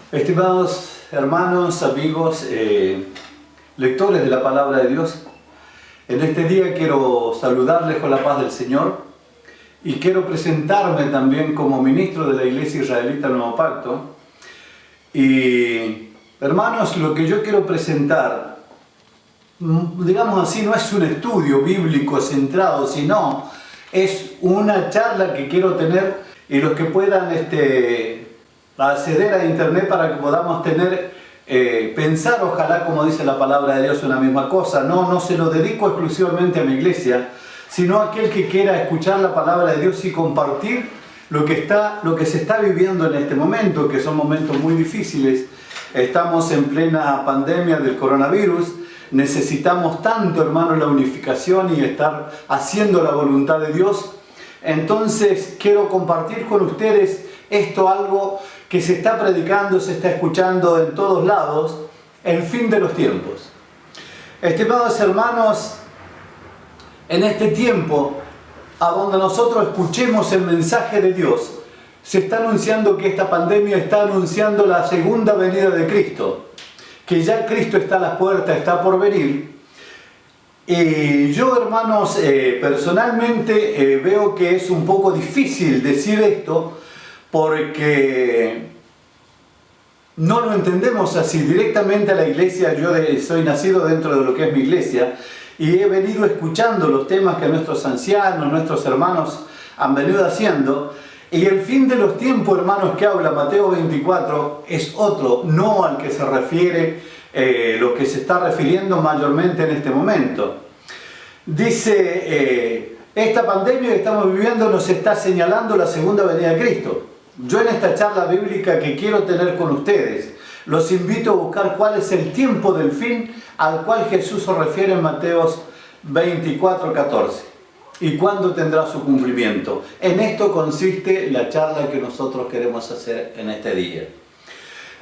Estimados hermanos, amigos, lectores de la Palabra de Dios, en este día quiero saludarles con la paz del Señor y quiero presentarme también como ministro de la Iglesia Israelita del Nuevo Pacto. Y hermanos, lo que yo quiero presentar, digamos así, no es un estudio bíblico centrado, sino es una charla que quiero tener, y los que puedan acceder a internet para que podamos pensar, ojalá, como dice la palabra de Dios, una misma cosa. No se lo dedico exclusivamente a mi iglesia, sino a aquel que quiera escuchar la palabra de Dios y compartir lo que se está viviendo en este momento, que son momentos muy difíciles. Estamos en plena pandemia del coronavirus. Necesitamos tanto, hermano, la unificación y estar haciendo la voluntad de Dios. Entonces quiero compartir con ustedes algo que se está predicando, se está escuchando en todos lados: el fin de los tiempos. Estimados hermanos, en este tiempo, a donde nosotros escuchemos el mensaje de Dios, se está anunciando que esta pandemia está anunciando la segunda venida de Cristo, que ya Cristo está a las puertas, está por venir. Y yo, hermanos, personalmente veo que es un poco difícil decir esto, porque no lo entendemos así. Directamente a la iglesia, yo soy nacido dentro de lo que es mi iglesia, y he venido escuchando los temas que nuestros ancianos, nuestros hermanos han venido haciendo. Y el fin de los tiempos, hermanos, que habla Mateo 24, es otro, no al que se refiere lo que se está refiriendo mayormente en este momento. Dice, esta pandemia que estamos viviendo nos está señalando la segunda venida de Cristo. Yo en esta charla bíblica que quiero tener con ustedes, los invito a buscar cuál es el tiempo del fin al cual Jesús se refiere en Mateo 24, 14. ¿Y cuándo tendrá su cumplimiento? En esto consiste la charla que nosotros queremos hacer en este día.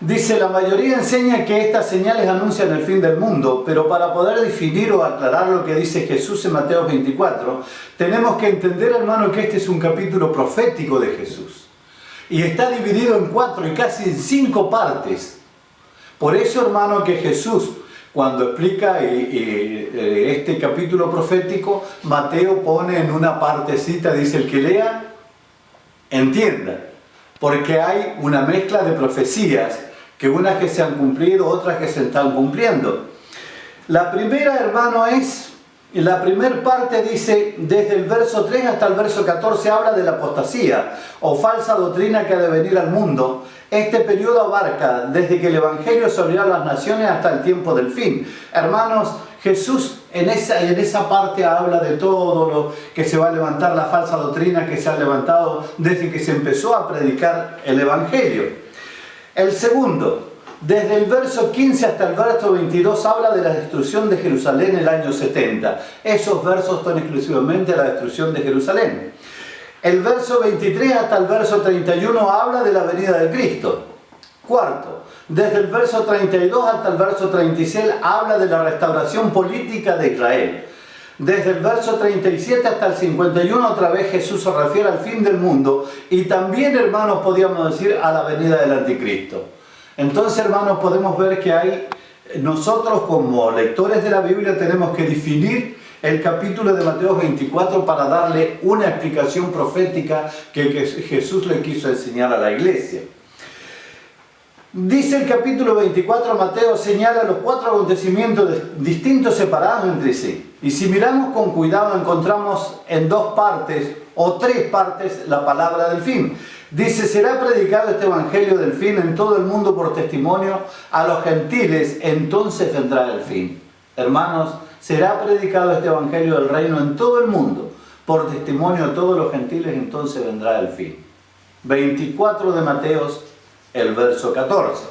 Dice, la mayoría enseña que estas señales anuncian el fin del mundo, pero para poder definir o aclarar lo que dice Jesús en Mateo 24, tenemos que entender, hermano, que este es un capítulo profético de Jesús. Y está dividido en 4 y casi en 5 partes. Por eso, hermano, que Jesús, cuando explica este capítulo profético, Mateo pone en una partecita, dice, el que lea, entienda. Porque hay una mezcla de profecías, que unas que se han cumplido, otras que se están cumpliendo. La primera, hermano, la primera parte dice, desde el verso 3 hasta el verso 14, habla de la apostasía o falsa doctrina que ha de venir al mundo. Este periodo abarca desde que el Evangelio se abrió a las naciones hasta el tiempo del fin. Hermanos, Jesús en esa parte habla de todo lo que se va a levantar, la falsa doctrina que se ha levantado desde que se empezó a predicar el Evangelio. El segundo, desde el verso 15 hasta el verso 22, habla de la destrucción de Jerusalén en el año 70. Esos versos son exclusivamente la destrucción de Jerusalén. El verso 23 hasta el verso 31 habla de la venida de Cristo. Cuarto, desde el verso 32 hasta el verso 36 habla de la restauración política de Israel. Desde el verso 37 hasta el 51 otra vez Jesús se refiere al fin del mundo y también, hermanos, podríamos decir a la venida del anticristo. Entonces, hermanos, podemos ver que nosotros como lectores de la Biblia tenemos que definir el capítulo de Mateo 24 para darle una explicación profética que Jesús le quiso enseñar a la iglesia. Dice el capítulo 24, Mateo señala los 4 acontecimientos distintos separados entre sí. Y si miramos con cuidado encontramos en 2 partes o 3 partes la palabra del fin. Dice, será predicado este evangelio del fin en todo el mundo por testimonio a los gentiles, entonces vendrá el fin. Hermanos, será predicado este evangelio del reino en todo el mundo por testimonio a todos los gentiles, entonces vendrá el fin. 24 de Mateo, el verso 14.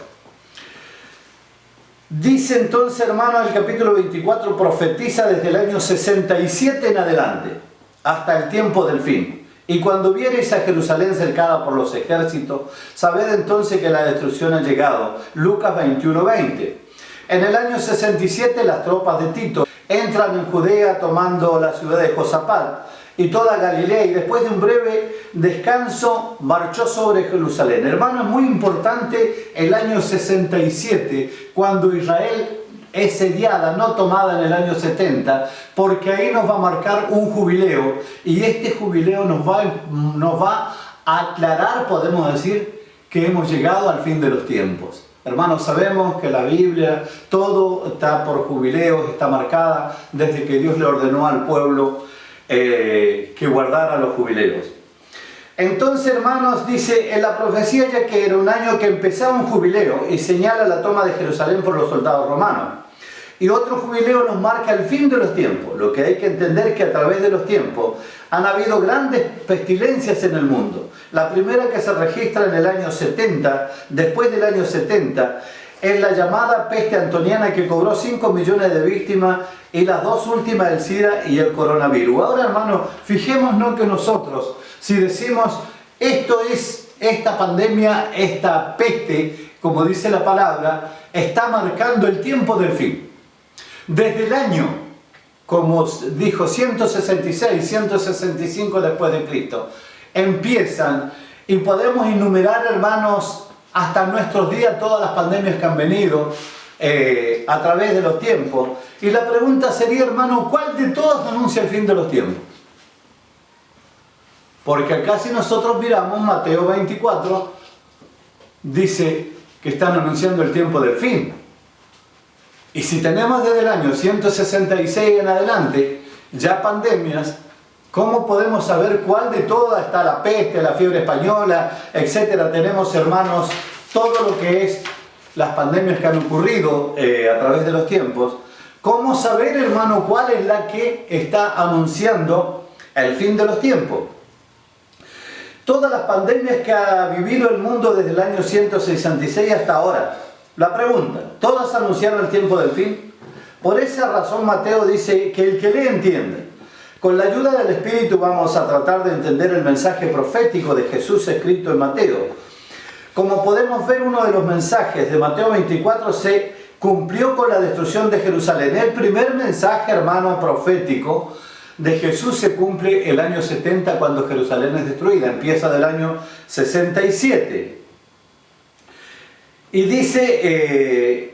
Dice entonces, hermano, el capítulo 24 profetiza desde el año 67 en adelante, hasta el tiempo del fin. Y cuando viereis a Jerusalén cercada por los ejércitos, sabed entonces que la destrucción ha llegado. Lucas 21:20. En el año 67 las tropas de Tito entran en Judea tomando la ciudad de Josafat. y toda Galilea, y después de un breve descanso marchó sobre Jerusalén. Hermano, es muy importante el año 67, cuando Israel es sediada, no tomada en el año 70, porque ahí nos va a marcar un jubileo, y este jubileo nos va a aclarar, podemos decir, que hemos llegado al fin de los tiempos. Hermanos, sabemos que la Biblia, todo está por jubileos, está marcada desde que Dios le ordenó al pueblo que guardara los jubileos. Entonces, hermanos, dice en la profecía ya que era un año que empezaba un jubileo y señala la toma de Jerusalén por los soldados romanos. Y otro jubileo nos marca el fin de los tiempos. Lo que hay que entender es que a través de los tiempos han habido grandes pestilencias en el mundo. La primera que se registra en el año 70, después del año 70, es la llamada peste antoniana, que cobró 5 millones de víctimas, y las dos últimas, el SIDA y el coronavirus. Ahora, hermanos, fijémonos que nosotros, si decimos esta pandemia, esta peste, como dice la palabra, está marcando el tiempo del fin. Desde el año, como dijo, 166, 165 después de Cristo, empiezan, y podemos enumerar, hermanos, hasta nuestros días todas las pandemias que han venido a través de los tiempos. Y la pregunta sería, hermano, ¿cuál de todas anuncia el fin de los tiempos? Porque acá, si nosotros miramos Mateo 24, dice que están anunciando el tiempo del fin. Y si tenemos desde el año 166 en adelante ya pandemias, ¿cómo podemos saber cuál de todas está la peste, la fiebre española, etcétera? Tenemos, hermanos, todo lo que es las pandemias que han ocurrido a través de los tiempos. ¿Cómo saber, hermano, cuál es la que está anunciando el fin de los tiempos? Todas las pandemias que ha vivido el mundo desde el año 166 hasta ahora. La pregunta, ¿todas anunciaron el tiempo del fin? Por esa razón Mateo dice que el que lee entiende. Con la ayuda del Espíritu vamos a tratar de entender el mensaje profético de Jesús escrito en Mateo. Como podemos ver, uno de los mensajes de Mateo 24 se cumplió con la destrucción de Jerusalén. El primer mensaje, hermano, profético de Jesús se cumple el año 70, cuando Jerusalén es destruida. Empieza del año 67. Y dice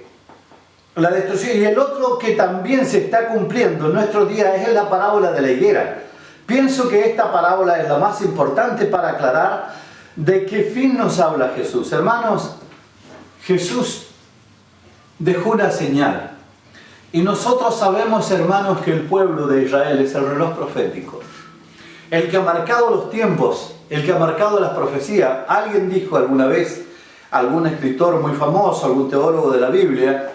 la destrucción. Y el otro que también se está cumpliendo en nuestros días es la parábola de la higuera. Pienso que esta parábola es la más importante para aclarar de qué fin nos habla Jesús. Hermanos, Jesús dejó una señal. Y nosotros sabemos, hermanos, que el pueblo de Israel es el reloj profético. El que ha marcado los tiempos, el que ha marcado las profecías. Alguien dijo alguna vez, algún escritor muy famoso, algún teólogo de la Biblia,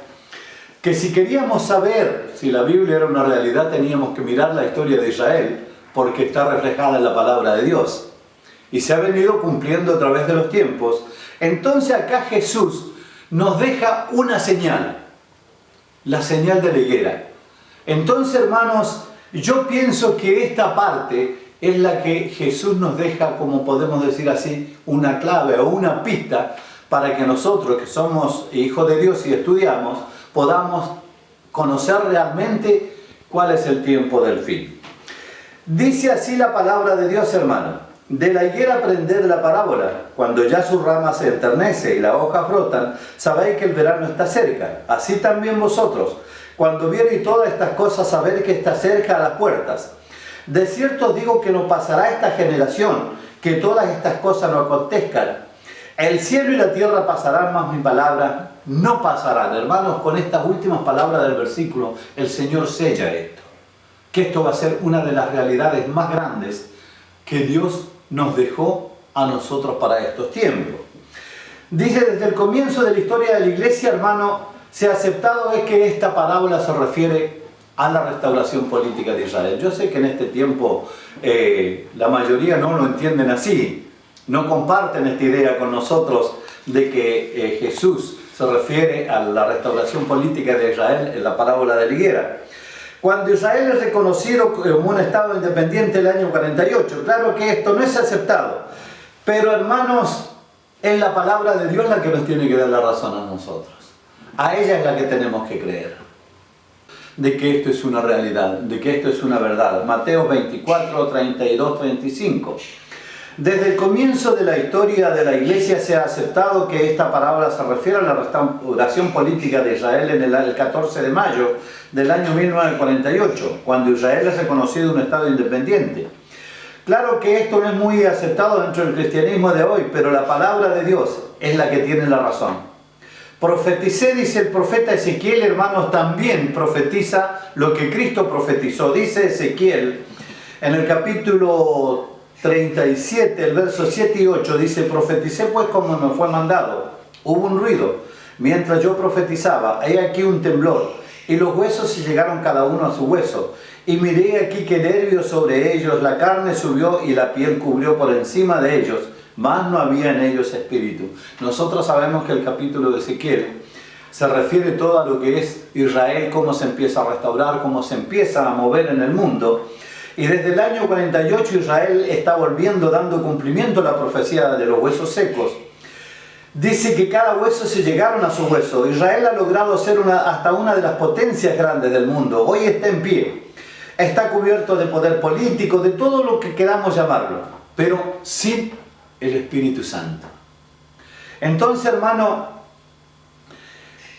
que si queríamos saber si la Biblia era una realidad, teníamos que mirar la historia de Israel, porque está reflejada en la palabra de Dios. Y se ha venido cumpliendo a través de los tiempos. Entonces acá Jesús nos deja una señal, la señal de la higuera. Entonces, hermanos, yo pienso que esta parte es la que Jesús nos deja, como podemos decir así, una clave o una pista para que nosotros, que somos hijos de Dios y estudiamos, podamos conocer realmente cuál es el tiempo del fin. Dice así la palabra de Dios, hermano: de la higuera aprended la parábola. Cuando ya su rama se enternece y la hoja brotan, sabéis que el verano está cerca. Así también vosotros, cuando viereis todas estas cosas, sabed que está cerca a las puertas. De cierto os digo que no pasará esta generación, que todas estas cosas no acontezcan. El cielo y la tierra pasarán, mas mi palabra no pasarán. Hermanos, con estas últimas palabras del versículo, el Señor sella esto. Que esto va a ser una de las realidades más grandes que Dios nos dejó a nosotros para estos tiempos. Dice, desde el comienzo de la historia de la iglesia, hermano, se ha aceptado es que esta parábola se refiere a la restauración política de Israel. Yo sé que en este tiempo la mayoría no lo entienden así, no comparten esta idea con nosotros de que Jesús se refiere a la restauración política de Israel en la parábola de la higuera. Cuando Israel es reconocido como un Estado independiente el año 48, claro que esto no es aceptado, pero hermanos, es la palabra de Dios la que nos tiene que dar la razón a nosotros. A ella es la que tenemos que creer. de que esto es una realidad, de que esto es una verdad. Mateo 24, 32, 35. Desde el comienzo de la historia de la Iglesia se ha aceptado que esta parábola se refiere a la restauración política de Israel en el 14 de mayo del año 1948, cuando Israel es reconocido un Estado independiente. Claro que esto no es muy aceptado dentro del cristianismo de hoy, pero la palabra de Dios es la que tiene la razón. Profeticé, dice el profeta Ezequiel, hermanos, también profetiza lo que Cristo profetizó. Dice Ezequiel en el capítulo 37, el verso 7 y 8, dice: profeticé pues como me fue mandado. Hubo un ruido mientras yo profetizaba, he aquí un temblor, y los huesos se llegaron cada uno a su hueso. Y miré aquí que nervios sobre ellos, la carne subió y la piel cubrió por encima de ellos, mas no había en ellos espíritu. Nosotros sabemos que el capítulo de Ezequiel se refiere todo a lo que es Israel, cómo se empieza a restaurar, cómo se empieza a mover en el mundo. Y desde el año 48 Israel está volviendo, dando cumplimiento a la profecía de los huesos secos. Dice que cada hueso se llegaron a su hueso. Israel ha logrado ser hasta una de las potencias grandes del mundo. Hoy está en pie. Está cubierto de poder político, de todo lo que queramos llamarlo, pero sin el Espíritu Santo. Entonces, hermano,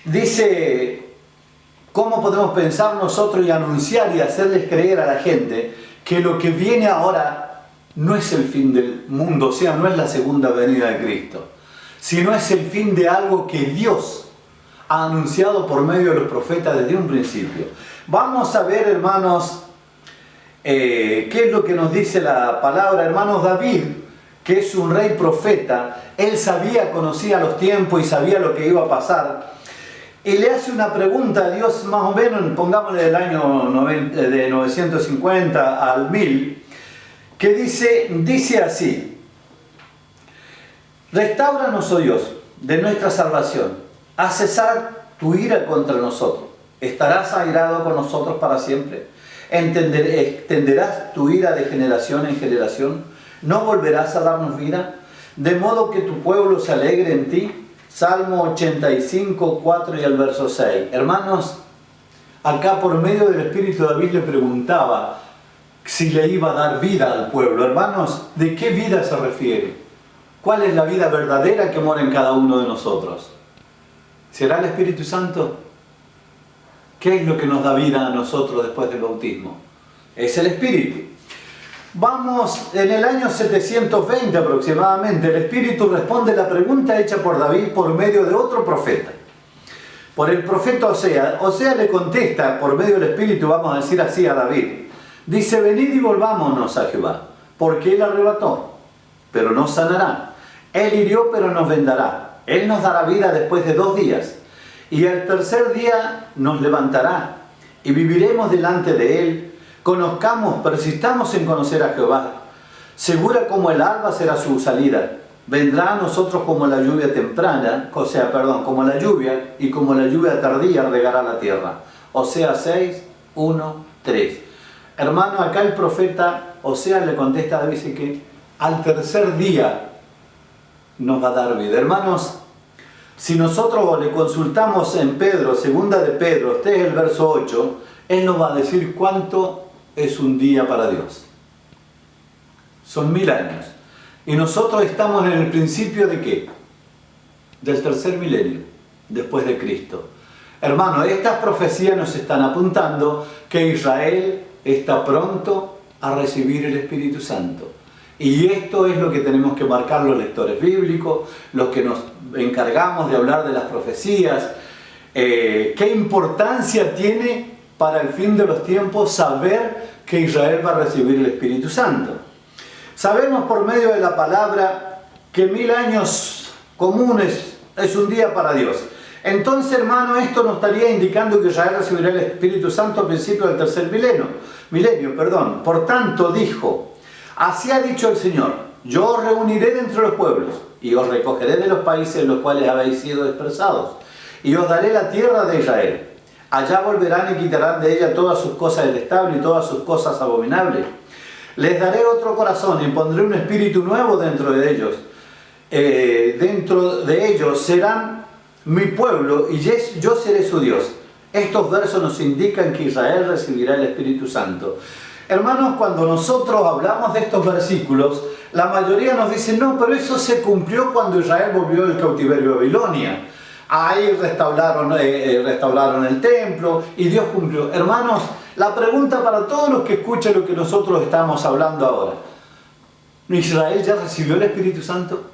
dice, ¿cómo podemos pensar nosotros y anunciar y hacerles creer a la gente que lo que viene ahora no es el fin del mundo, o sea, no es la segunda venida de Cristo, sino es el fin de algo que Dios ha anunciado por medio de los profetas desde un principio? Vamos a ver, hermanos, qué es lo que nos dice la palabra. Hermanos, David, que es un rey profeta, él sabía, conocía los tiempos y sabía lo que iba a pasar. Y le hace una pregunta a Dios, más o menos, pongámosle del año de 950 al 1000, que dice así: restáuranos, oh Dios, de nuestra salvación, haz cesar tu ira contra nosotros, estarás airado con nosotros para siempre, extenderás tu ira de generación en generación, no volverás a darnos vida, de modo que tu pueblo se alegre en ti. Salmo 85, 4 y el verso 6. Hermanos, acá por medio del Espíritu David le preguntaba si le iba a dar vida al pueblo. Hermanos, ¿de qué vida se refiere? ¿Cuál es la vida verdadera que mora en cada uno de nosotros? ¿Será el Espíritu Santo? ¿Qué es lo que nos da vida a nosotros después del bautismo? Es el Espíritu. Vamos, en el año 720 aproximadamente, el Espíritu responde la pregunta hecha por David por medio de otro profeta. Por el profeta Osea. Osea le contesta por medio del Espíritu, vamos a decir así, a David. Dice: venid y volvámonos a Jehová, porque Él arrebató, pero no sanará. Él hirió, pero nos vendará. Él nos dará vida después de 2 días. Y al tercer día nos levantará, y viviremos delante de Él. Conozcamos, persistamos en conocer a Jehová. Segura como el alba será su salida. Vendrá a nosotros como la lluvia temprana, como la lluvia, y como la lluvia tardía regará la tierra. Osea 6, 1, 3. Hermano, acá el profeta Osea le contesta a David, dice que al tercer día nos va a dar vida. Hermanos, si nosotros le consultamos en Pedro, segunda de Pedro, este es el verso 8, él nos va a decir cuánto es un día para Dios. Son 1000 años. Y nosotros estamos en el principio ¿de qué? Del tercer milenio, después de Cristo. Hermano, estas profecías nos están apuntando que Israel está pronto a recibir el Espíritu Santo. Y esto es lo que tenemos que marcar los lectores bíblicos, los que nos encargamos de hablar de las profecías. ¿Qué importancia tiene para el fin de los tiempos saber que Israel va a recibir el Espíritu Santo? Sabemos por medio de la palabra que 1000 años comunes es un día para Dios. Entonces, hermano, esto nos estaría indicando que Israel recibirá el Espíritu Santo al principio del tercer milenio. Por tanto, dijo: así ha dicho el Señor: yo os reuniré de entre los pueblos y os recogeré de los países en los cuales habéis sido dispersados y os daré la tierra de Israel. Allá volverán y quitarán de ella todas sus cosas detestables y todas sus cosas abominables. Les daré otro corazón y pondré un espíritu nuevo dentro de ellos. Dentro de ellos serán mi pueblo y yo seré su Dios. Estos versos nos indican que Israel recibirá el Espíritu Santo. Hermanos, cuando nosotros hablamos de estos versículos, la mayoría nos dice, no, pero eso se cumplió cuando Israel volvió del cautiverio de Babilonia. Ahí restauraron el templo y Dios cumplió. Hermanos, la pregunta para todos los que escuchan lo que nosotros estamos hablando ahora. ¿Israel ya recibió el Espíritu Santo?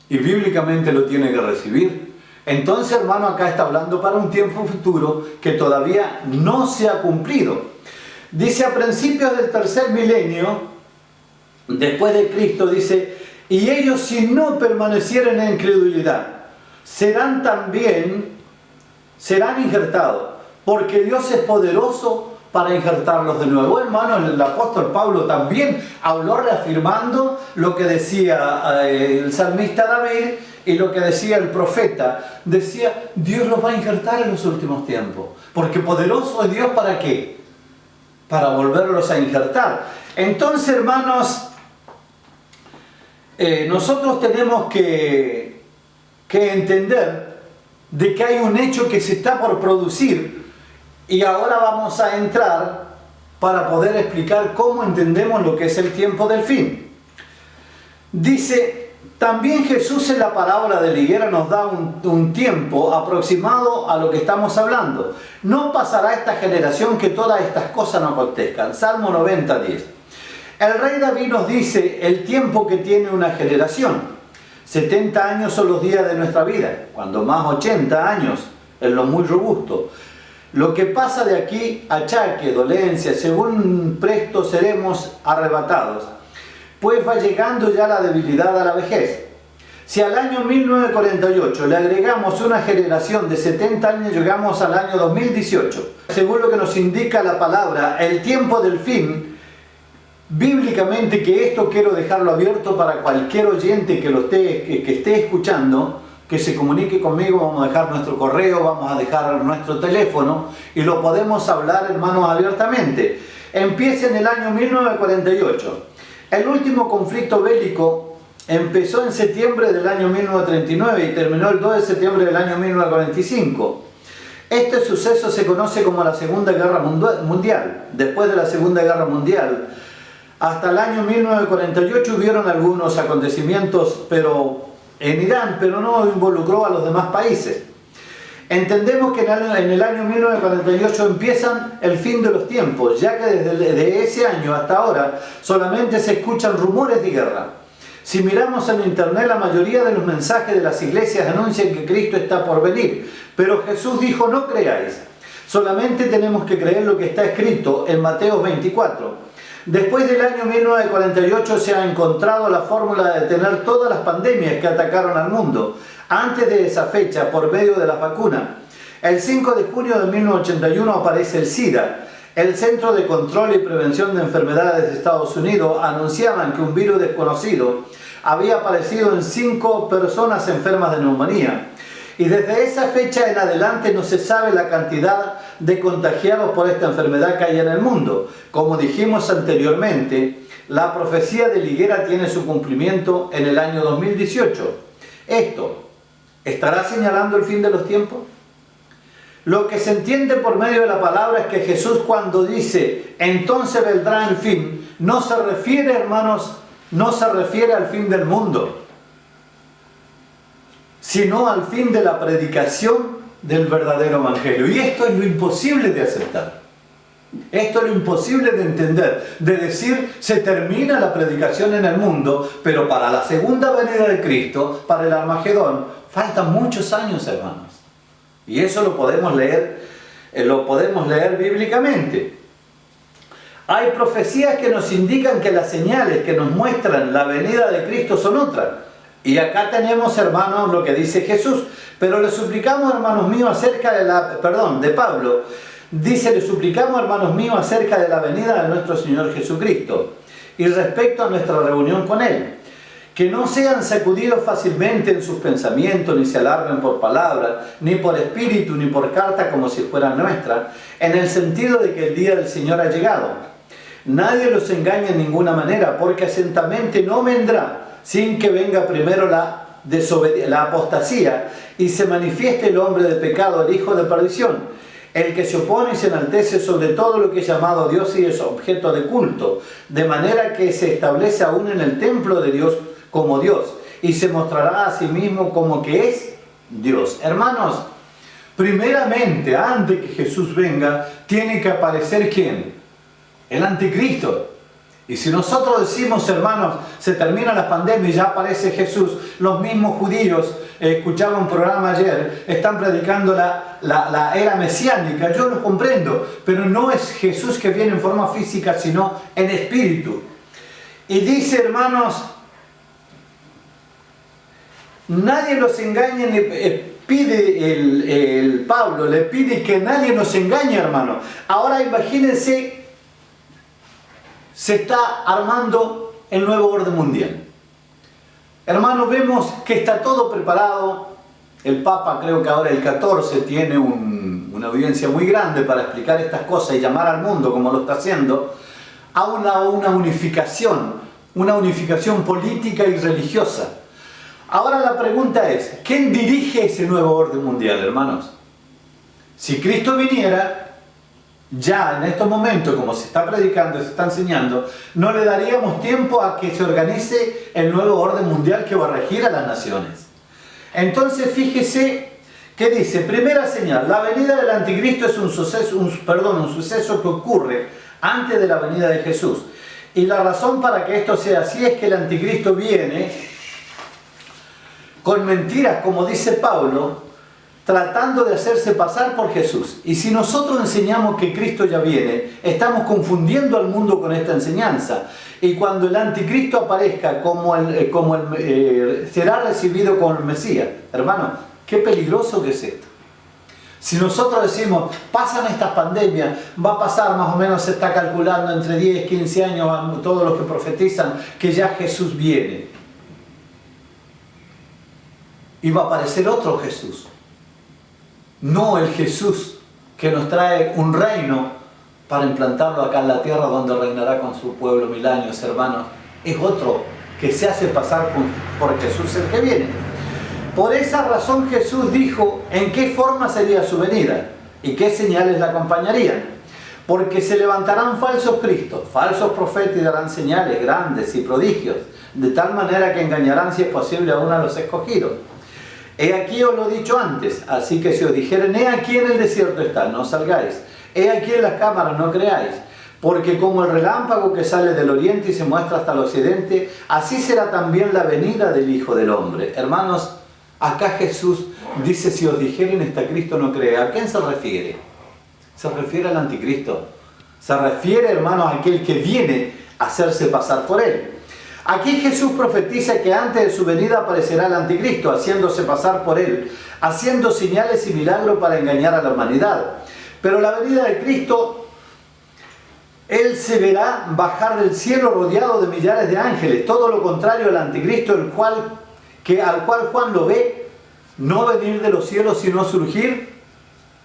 Y bíblicamente lo tiene que recibir. Entonces, hermano, acá está hablando para un tiempo futuro que todavía no se ha cumplido. Dice, a principios del tercer milenio, después de Cristo, dice, y ellos si no permanecieren en incredulidad, serán injertados, porque Dios es poderoso para injertarlos de nuevo. Hermano, el apóstol Pablo también habló reafirmando lo que decía el salmista David y lo que decía el profeta. Decía, Dios los va a injertar en los últimos tiempos, porque poderoso es Dios, ¿para qué? Para volverlos a injertar. Entonces, hermanos, nosotros tenemos que entender de que hay un hecho que se está por producir, y ahora vamos a entrar para poder explicar cómo entendemos lo que es el tiempo del fin. Dice, también Jesús en la parábola de la higuera nos da un tiempo aproximado a lo que estamos hablando. No pasará esta generación que todas estas cosas no acontezcan. Salmo 90:10. El rey David nos dice el tiempo que tiene una generación. 70 años son los días de nuestra vida, cuando más 80 años en lo muy robusto. Lo que pasa de aquí, achaque, dolencia, según presto seremos arrebatados, pues va llegando ya la debilidad a la vejez. Si al año 1948 le agregamos una generación de 70 años, llegamos al año 2018. Según lo que nos indica la palabra, el tiempo del fin, bíblicamente, que esto quiero dejarlo abierto para cualquier oyente que esté escuchando, que se comunique conmigo. Vamos a dejar nuestro correo, vamos a dejar nuestro teléfono y lo podemos hablar, hermanos, abiertamente. Empieza en el año 1948. El último conflicto bélico empezó en septiembre del año 1939 y terminó el 2 de septiembre del año 1945. Este suceso se conoce como la Segunda Guerra Mundial. Después de la Segunda Guerra Mundial, hasta el año 1948 hubieron algunos acontecimientos en Irán, pero no involucró a los demás países. Entendemos que en el año 1948 empiezan el fin de los tiempos, ya que desde ese año hasta ahora solamente se escuchan rumores de guerra. Si miramos en internet, la mayoría de los mensajes de las iglesias anuncian que Cristo está por venir, pero Jesús dijo, no creáis, solamente tenemos que creer lo que está escrito en Mateo 24. Después del año 1948 se ha encontrado la fórmula de detener todas las pandemias que atacaron al mundo. Antes de esa fecha, por medio de las vacunas, el 5 de junio de 1981 aparece el SIDA. El Centro de Control y Prevención de Enfermedades de Estados Unidos anunciaban que un virus desconocido había aparecido en 5 personas enfermas de neumonía. Y desde esa fecha en adelante no se sabe la cantidad de contagiados por esta enfermedad que hay en el mundo. Como dijimos anteriormente, la profecía de la higuera tiene su cumplimiento en el año 2018. Esto, ¿estará señalando el fin de los tiempos? Lo que se entiende por medio de la palabra es que Jesús, cuando dice, entonces vendrá el fin, no se refiere, hermanos, no se refiere al fin del mundo, sino al fin de la predicación del verdadero evangelio. Y esto es lo imposible de aceptar. Esto es lo imposible de entender, de decir, se termina la predicación en el mundo, pero para la segunda venida de Cristo, para el Armagedón, faltan muchos años, hermanos. Y eso lo podemos leer bíblicamente. Hay profecías que nos indican que las señales que nos muestran la venida de Cristo son otras. Y acá tenemos, hermanos, lo que dice Jesús. Pero le suplicamos, hermanos míos, de Pablo. Dice, le suplicamos, hermanos míos, acerca de la venida de nuestro Señor Jesucristo y respecto a nuestra reunión con Él, que no sean sacudidos fácilmente en sus pensamientos, ni se alarmen por palabras, ni por espíritu, ni por carta como si fueran nuestras, en el sentido de que el día del Señor ha llegado. Nadie los engañe en ninguna manera, porque ciertamente no vendrá sin que venga primero la apostasía y se manifieste el hombre de pecado, el hijo de perdición, el que se opone y se enaltece sobre todo lo que es llamado Dios y es objeto de culto, de manera que se establece aún en el templo de Dios como Dios, y se mostrará a sí mismo como que es Dios. Hermanos, primeramente, antes que Jesús venga, tiene que aparecer ¿quién? El anticristo. Y si nosotros decimos, hermanos, se termina la pandemia y ya aparece Jesús, los mismos judíos, escuchaba un programa ayer, están predicando la era mesiánica, yo lo comprendo, pero no es Jesús que viene en forma física, sino en espíritu. Y dice, hermanos, nadie los engañe, pide el Pablo, le pide que nadie nos engañe, hermano. Ahora imagínense, se está armando el nuevo orden mundial. Hermanos, vemos que está todo preparado. El Papa, creo que ahora el 14, tiene una audiencia muy grande para explicar estas cosas y llamar al mundo, como lo está haciendo, a una unificación política y religiosa. Ahora la pregunta es, ¿quién dirige ese nuevo orden mundial, hermanos? Si Cristo viniera, ya en estos momentos, como se está predicando y se está enseñando, no le daríamos tiempo a que se organice el nuevo orden mundial que va a regir a las naciones. Entonces fíjese que dice, primera señal, la venida del anticristo es un suceso que ocurre antes de la venida de Jesús. Y la razón para que esto sea así es que el anticristo viene con mentiras, como dice Pablo, tratando de hacerse pasar por Jesús. Y si nosotros enseñamos que Cristo ya viene, estamos confundiendo al mundo con esta enseñanza. Y cuando el anticristo aparezca será recibido como el Mesías. Hermano, qué peligroso que es esto. Si nosotros decimos, pasan estas pandemias, va a pasar más o menos, se está calculando entre 10 y 15 años, todos los que profetizan, que ya Jesús viene. Y va a aparecer otro Jesús. No el Jesús que nos trae un reino para implantarlo acá en la tierra donde reinará con su pueblo 1000 años, hermanos. Es otro que se hace pasar por Jesús el que viene. Por esa razón Jesús dijo en qué forma sería su venida y qué señales la acompañarían. Porque se levantarán falsos cristos, falsos profetas y darán señales grandes y prodigios, de tal manera que engañarán si es posible aún a los escogidos. He aquí os lo he dicho antes, así que si os dijeren, he aquí en el desierto está, no salgáis. He aquí en las cámaras, no creáis. Porque como el relámpago que sale del oriente y se muestra hasta el occidente, así será también la venida del Hijo del Hombre. Hermanos, acá Jesús dice, si os dijeren está Cristo, no crea. ¿A quién se refiere? Se refiere al anticristo. Se refiere, hermanos, a aquel que viene a hacerse pasar por él. Aquí Jesús profetiza que antes de su venida aparecerá el anticristo, haciéndose pasar por él, haciendo señales y milagros para engañar a la humanidad. Pero la venida de Cristo, él se verá bajar del cielo rodeado de millares de ángeles, todo lo contrario al anticristo, al cual Juan lo ve no venir de los cielos, sino surgir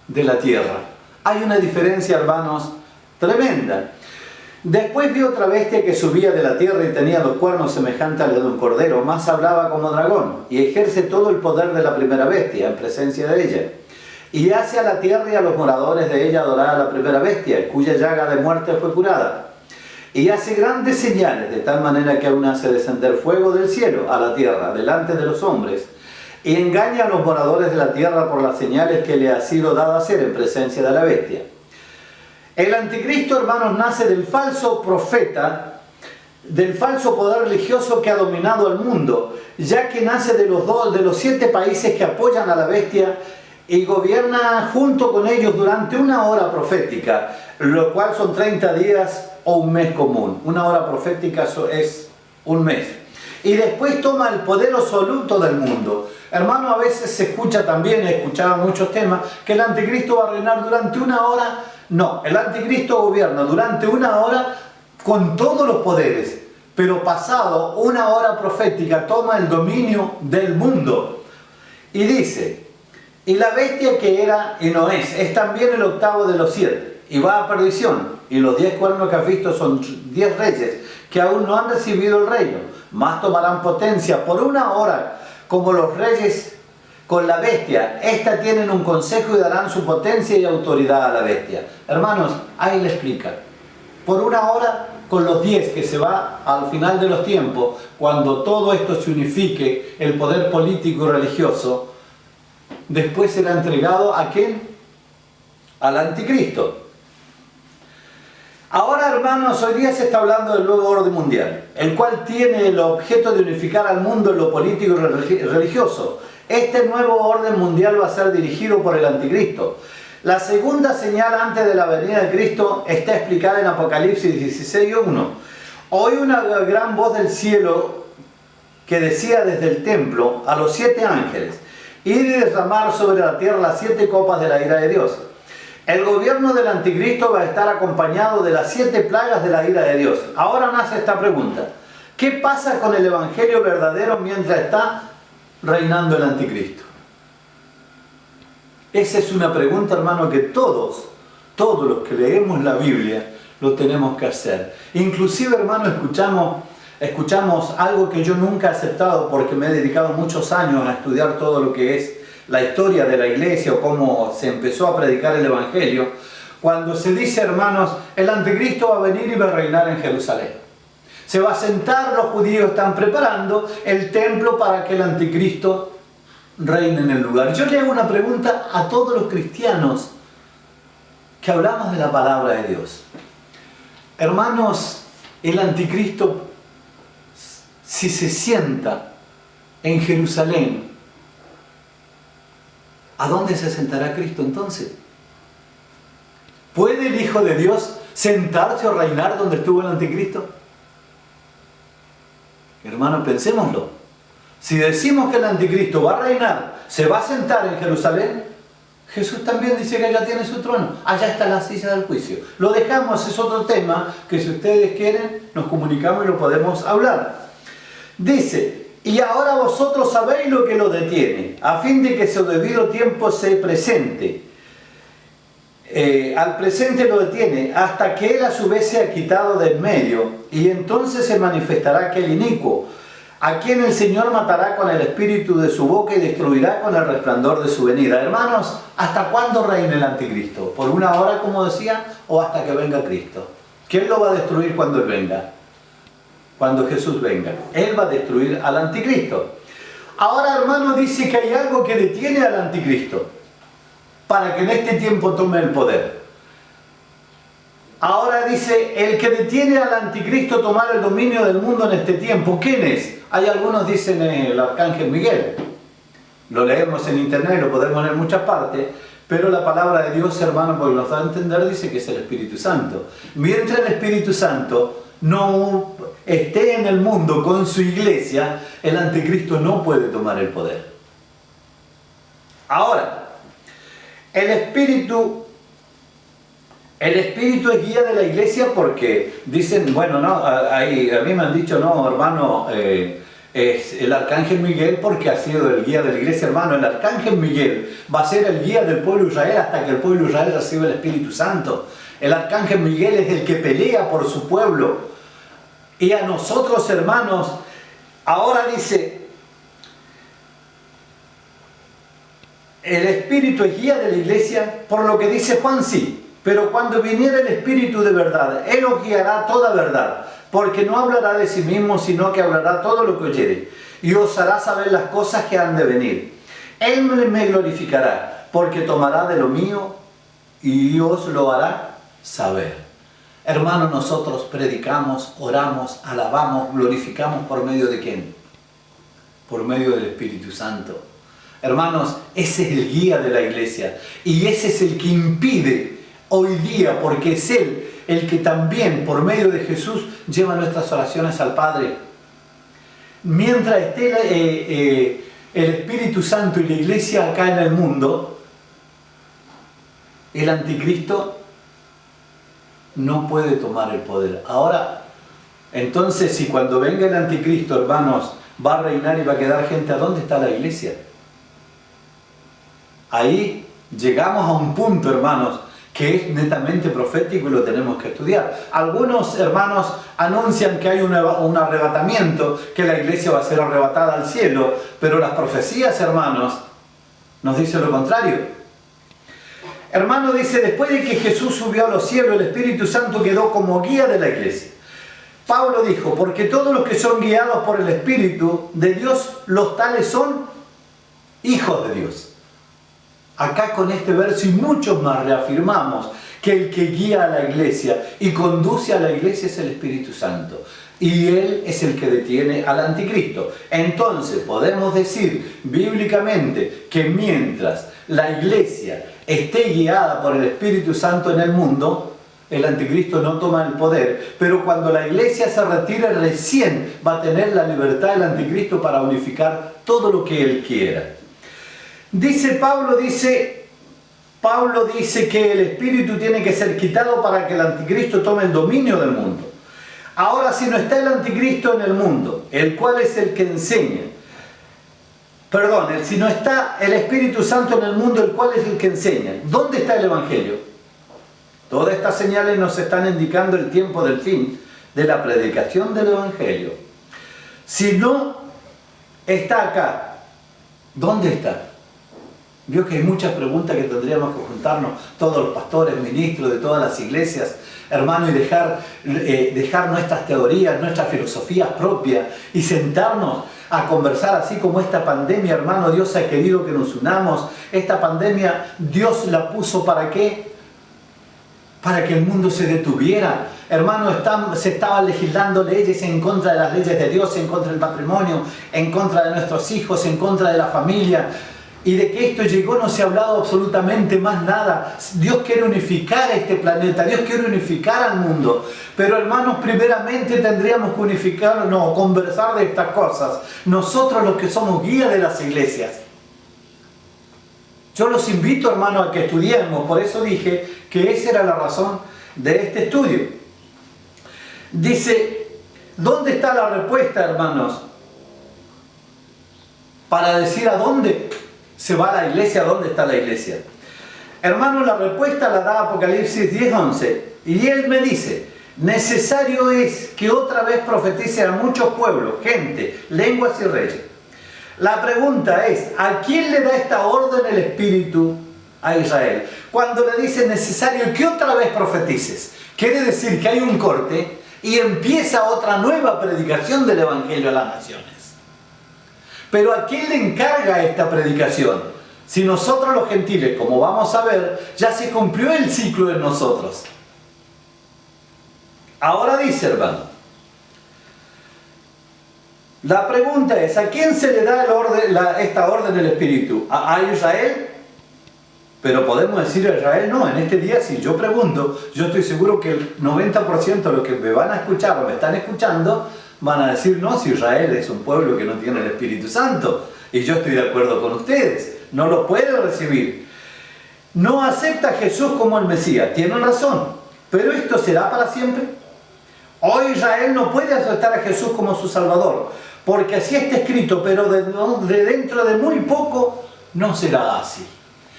de la tierra. Hay una diferencia, hermanos, tremenda. Después vi otra bestia que subía de la tierra y tenía los cuernos semejantes a los de un cordero, más hablaba como dragón, y ejerce todo el poder de la primera bestia en presencia de ella. Y hace a la tierra y a los moradores de ella adorar a la primera bestia, cuya llaga de muerte fue curada. Y hace grandes señales, de tal manera que aún hace descender fuego del cielo a la tierra, delante de los hombres, y engaña a los moradores de la tierra por las señales que le ha sido dada hacer en presencia de la bestia. El anticristo, hermanos, nace del falso profeta, del falso poder religioso que ha dominado al mundo, ya que nace de los 7 países que apoyan a la bestia y gobierna junto con ellos durante una hora profética, lo cual son 30 días o un mes común. Una hora profética es un mes. Y después toma el poder absoluto del mundo. Hermano, a veces se escucha también, he escuchado muchos temas, que el anticristo va a reinar durante una hora. No, el anticristo gobierna durante una hora con todos los poderes, pero pasado una hora profética toma el dominio del mundo. Y dice, y la bestia que era y no es también el octavo de los 7, y va a perdición, y los 10 cuernos que has visto son 10 reyes, que aún no han recibido el reino, más tomarán potencia por una hora, como los reyes con la bestia. Esta tienen un consejo y darán su potencia y autoridad a la bestia. Hermanos, ahí le explica. Por una hora, con los 10 que se va al final de los tiempos, cuando todo esto se unifique, el poder político y religioso, después será entregado ¿a quién? Al anticristo. Ahora, hermanos, hoy día se está hablando del nuevo orden mundial, el cual tiene el objeto de unificar al mundo en lo político y religioso. Este nuevo orden mundial va a ser dirigido por el anticristo. La segunda señal antes de la venida de Cristo está explicada en Apocalipsis 16:1. Oí una gran voz del cielo que decía desde el templo a los 7 ángeles: id y derramar sobre la tierra las 7 copas de la ira de Dios. El gobierno del anticristo va a estar acompañado de las 7 plagas de la ira de Dios. Ahora nace esta pregunta: ¿qué pasa con el evangelio verdadero mientras está reinando el anticristo? Esa es una pregunta, hermano, que todos los que leemos la Biblia lo tenemos que hacer. Inclusive, hermano, escuchamos algo que yo nunca he aceptado, porque me he dedicado muchos años a estudiar todo lo que es la historia de la iglesia o cómo se empezó a predicar el evangelio. Cuando se dice, hermanos, el anticristo va a venir y va a reinar en Jerusalén. Se va a sentar, los judíos están preparando el templo para que el anticristo reine en el lugar. Yo le hago una pregunta a todos los cristianos que hablamos de la palabra de Dios. Hermanos, el anticristo, si se sienta en Jerusalén, ¿a dónde se sentará Cristo entonces? ¿Puede el Hijo de Dios sentarse o reinar donde estuvo el anticristo? Hermano, pensémoslo. Si decimos que el anticristo va a reinar, se va a sentar en Jerusalén, Jesús también dice que allá tiene su trono. Allá está la silla del juicio. Lo dejamos, es otro tema que si ustedes quieren nos comunicamos y lo podemos hablar. Dice: y ahora vosotros sabéis lo que lo detiene, a fin de que su debido tiempo se presente. Al presente lo detiene, hasta que él a su vez sea quitado del medio, y entonces se manifestará aquel inicuo, a quien el Señor matará con el espíritu de su boca y destruirá con el resplandor de su venida. Hermanos, ¿hasta cuándo reina el anticristo? ¿Por una hora, como decía, o hasta que venga Cristo? ¿Quién lo va a destruir cuando Él venga? Cuando Jesús venga. Él va a destruir al anticristo. Ahora, hermano, dice que hay algo que detiene al anticristo para que en este tiempo tome el poder. Ahora dice: el que detiene al anticristo tomar el dominio del mundo en este tiempo, ¿quién es? Hay algunos dicen el arcángel Miguel. Lo leemos en internet, lo podemos leer en muchas partes, pero la palabra de Dios, hermano, porque nos da a entender, dice que es el Espíritu Santo. Mientras el Espíritu Santo no esté en el mundo con su iglesia, el anticristo no puede tomar el poder. Ahora, el Espíritu es guía de la iglesia, porque dicen, bueno, no, a mí me han dicho, no, hermano, es el arcángel Miguel porque ha sido el guía de la iglesia. Hermano, el arcángel Miguel va a ser el guía del pueblo de Israel hasta que el pueblo de Israel reciba el Espíritu Santo. El arcángel Miguel es el que pelea por su pueblo. Y a nosotros, hermanos, ahora dice: el Espíritu es guía de la iglesia, por lo que dice Juan, sí. Pero cuando viniera el Espíritu de verdad, Él os guiará a toda verdad, porque no hablará de sí mismo, sino que hablará todo lo que oyere, y os hará saber las cosas que han de venir. Él me glorificará, porque tomará de lo mío y os lo hará saber. Hermanos, nosotros predicamos, oramos, alabamos, glorificamos ¿por medio de quién? Por medio del Espíritu Santo. Hermanos, ese es el guía de la iglesia, y ese es el que impide hoy día, porque es Él el que también por medio de Jesús lleva nuestras oraciones al Padre. Mientras esté el Espíritu Santo y la iglesia acá en el mundo, el anticristo no puede tomar el poder. Ahora, entonces, si cuando venga el anticristo, hermanos, va a reinar y va a quedar gente, ¿a dónde está la iglesia? Ahí llegamos a un punto, hermanos, que es netamente profético y lo tenemos que estudiar. Algunos hermanos anuncian que hay un arrebatamiento, que la iglesia va a ser arrebatada al cielo, pero las profecías, hermanos, nos dice lo contrario. Hermano, dice, después de que Jesús subió a los cielos, el Espíritu Santo quedó como guía de la iglesia. Pablo dijo, porque todos los que son guiados por el Espíritu de Dios, los tales son hijos de Dios. Acá con este verso y muchos más reafirmamos que el que guía a la iglesia y conduce a la iglesia es el Espíritu Santo. Y Él es el que detiene al anticristo. Entonces podemos decir bíblicamente que mientras la iglesia esté guiada por el Espíritu Santo en el mundo, el anticristo no toma el poder. Pero cuando la iglesia se retire, recién va a tener la libertad del anticristo para unificar todo lo que él quiera. Pablo dice que el Espíritu tiene que ser quitado para que el anticristo tome el dominio del mundo. Ahora, si no está el anticristo en el mundo, el cual es el que enseña, si no está el Espíritu Santo en el mundo, el cual es el que enseña, ¿dónde está el Evangelio? Todas estas señales nos están indicando el tiempo del fin de la predicación del Evangelio. Si no está acá, ¿dónde está? Vio que hay muchas preguntas que tendríamos que juntarnos todos los pastores, ministros de todas las iglesias, hermano, y dejar nuestras teorías, nuestras filosofías propias y sentarnos a conversar así como esta pandemia, hermano. Dios ha querido que nos unamos. Esta pandemia Dios la puso ¿para qué? Para que el mundo se detuviera. Hermano, se estaban legislando leyes en contra de las leyes de Dios, en contra del matrimonio, en contra de nuestros hijos, en contra de la familia. Y de que esto llegó no se ha hablado absolutamente más nada. Dios quiere unificar este planeta, Dios quiere unificar al mundo. Pero hermanos, primeramente tendríamos que conversar de estas cosas. Nosotros los que somos guías de las iglesias. Yo los invito, hermanos, a que estudiemos. Por eso dije que esa era la razón de este estudio. Dice, ¿dónde está la respuesta, hermanos? Para decir a dónde se va la iglesia, ¿dónde está la iglesia? Hermano, la respuesta la da Apocalipsis 10:11. Y él me dice, necesario es que otra vez profetice a muchos pueblos, gente, lenguas y reyes. La pregunta es, ¿a quién le da esta orden el Espíritu a Israel? Cuando le dice necesario que otra vez profetices, quiere decir que hay un corte y empieza otra nueva predicación del Evangelio a las naciones. Pero ¿a quién le encarga esta predicación? Si nosotros los gentiles, como vamos a ver, ya se cumplió el ciclo en nosotros. Ahora dice, hermano, la pregunta es, ¿a quién se le da esta orden del Espíritu? ¿A Israel? Pero podemos decir a Israel, no, en este día si yo pregunto, yo estoy seguro que el 90% de los que me van a escuchar o me están escuchando, van a decir, no, si Israel es un pueblo que no tiene el Espíritu Santo, y yo estoy de acuerdo con ustedes, no lo puede recibir. No acepta a Jesús como el Mesías, tienen razón, pero esto será para siempre. Hoy Israel no puede aceptar a Jesús como su Salvador, porque así está escrito, pero de dentro de muy poco no será así.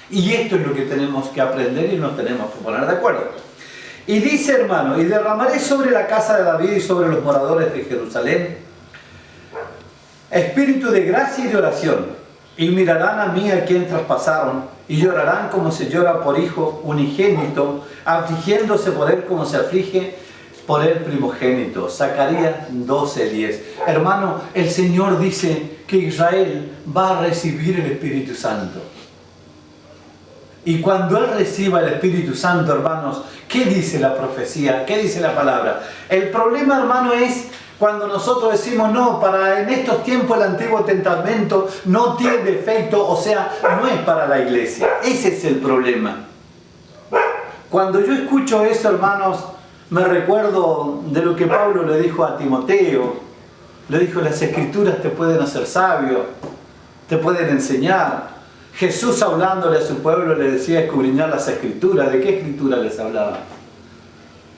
Y esto es lo que tenemos que aprender y nos tenemos que poner de acuerdo. Y dice, hermano, y derramaré sobre la casa de David y sobre los moradores de Jerusalén espíritu de gracia y de oración, y mirarán a mí a quien traspasaron, y llorarán como se llora por hijo unigénito, afligiéndose por él como se aflige por el primogénito. Zacarías 12:10. Hermano, el Señor dice que Israel va a recibir el Espíritu Santo. Y cuando Él reciba el Espíritu Santo, hermanos, ¿qué dice la profecía? ¿Qué dice la palabra? El problema, hermano, es cuando nosotros decimos, no, en estos tiempos el Antiguo Testamento no tiene defecto, o sea, no es para la iglesia. Ese es el problema. Cuando yo escucho eso, hermanos, me recuerdo de lo que Pablo le dijo a Timoteo. Le dijo, las Escrituras te pueden hacer sabio, te pueden enseñar. Jesús, hablándole a su pueblo, le decía escudriñar las Escrituras. ¿De qué Escritura les hablaba?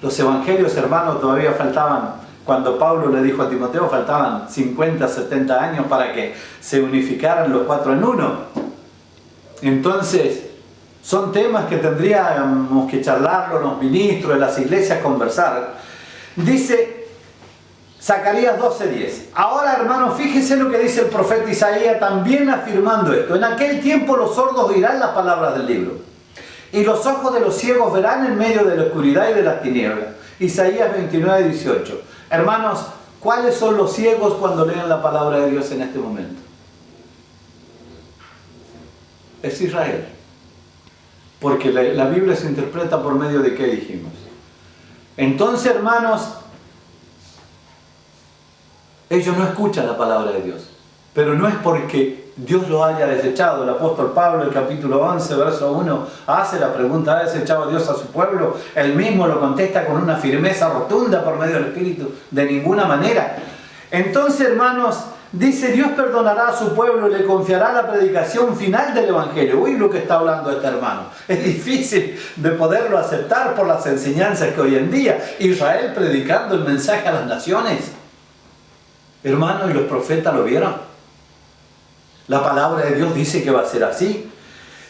Los evangelios, hermanos, todavía faltaban. Cuando Pablo le dijo a Timoteo, faltaban 50, 70 años para que se unificaran los 4 en 1. Entonces, son temas que tendríamos que charlarlo los ministros de las iglesias, conversar. Dice, Zacarías 12:10. Ahora, hermanos, fíjense lo que dice el profeta Isaías también afirmando esto. En aquel tiempo los sordos oirán las palabras del libro, y los ojos de los ciegos verán en medio de la oscuridad y de las tinieblas. Isaías 29:18. Hermanos, ¿cuáles son los ciegos cuando leen la palabra de Dios en este momento? Es Israel. Porque la Biblia se interpreta por medio de ¿qué dijimos? Entonces, hermanos, ellos no escuchan la palabra de Dios. Pero no es porque Dios lo haya desechado. El apóstol Pablo, el capítulo 11, verso 1, hace la pregunta: ¿ha desechado Dios a su pueblo? Él mismo lo contesta con una firmeza rotunda por medio del Espíritu: de ninguna manera. Entonces, hermanos, dice: Dios perdonará a su pueblo y le confiará la predicación final del Evangelio. Uy, lo que está hablando este hermano. Es difícil de poderlo aceptar por las enseñanzas que hoy en día. Israel predicando el mensaje a las naciones. Hermanos, ¿y los profetas lo vieron? La palabra de Dios dice que va a ser así.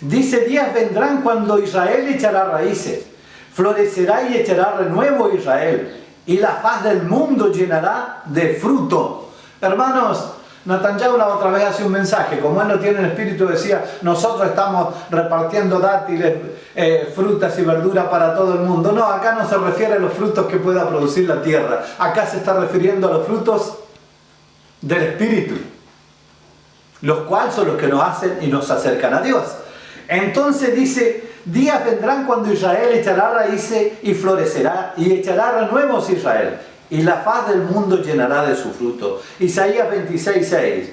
Dice: días vendrán cuando Israel echará raíces, florecerá y echará renuevo Israel, y la faz del mundo llenará de fruto. Hermanos, Netanyahu la otra vez hace un mensaje, como él no tiene el espíritu, decía: nosotros estamos repartiendo dátiles, frutas y verduras para todo el mundo. No, acá no se refiere a los frutos que pueda producir la tierra, acá se está refiriendo a los frutos del Espíritu, los cuales son los que nos hacen y nos acercan a Dios. Entonces dice: días vendrán cuando Israel echará raíces y florecerá, y echará renuevos Israel, y la faz del mundo llenará de su fruto. Isaías 26:6.